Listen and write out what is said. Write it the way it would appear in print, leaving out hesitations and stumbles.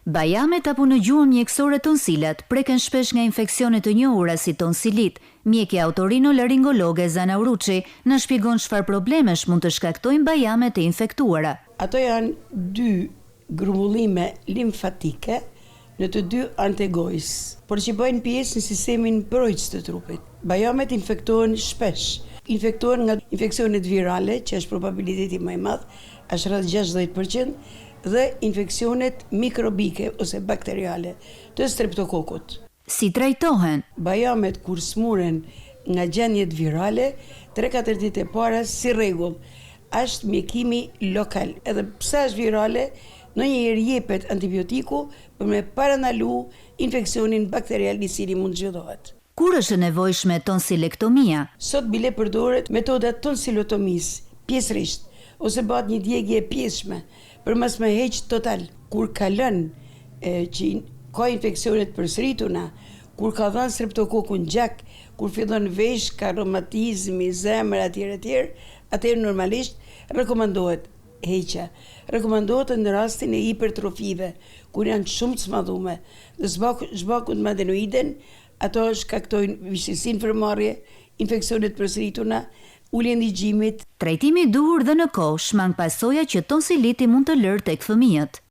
Bajamet apo në gjuhën mjekësore tonsilat preken shpesh nga infeksione të njohura si tonsilit. Mjekja otorinolaringologe Zana Uruçi na shpjegon çfarë problemesh mund të shkaktojnë bajamet e infektuara. Ato janë dy grumbullime limfatike në të dy anë të gojës, por që bëjnë pjesë në sistemin mbrojtës të trupit. Bajamet infektohen shpesh. Infektohen nga infeksionet virale, që është probabiliteti më i madh, është rreth 60%, dhe infeksionet mikrobike ose bakteriale të streptokokut. Si trajtohen? Bajamet kur smuren nga gjendjet virale, 3-4 ditë e para si rregull, është mjekimi lokal. Edhe pse është virale, ndonjëherë jepet antibiotiku për me paranalu infeksionin bakterial i cili mund zhvillohet. Kur është e nevojshme tonsilektomia? Sot bile përdoret metoda tonsilotomisë, pjesërisht, ose bëhet një djegje e pjesshme, për mos me heq total. Kur ka lënë që ka infeksionet përsërituna, kur ka dhënë streptokokun gjak, kur fillon vesh, ka reumatizmi, zemër etj, atëherë normalisht rekomandohet heqja. Rekomandohet në rastin e hipertrofive, kur janë shumë të smadhume, dhe zbakun të adenoiden, ato shkaktojnë vështirësi fërmarrje, infeksionet përsërituna, ulje ndigjimit. Trajtimi i duhur dhe në kohë shmang pasoja që tonsiliti mund të lërë tek fëmijët.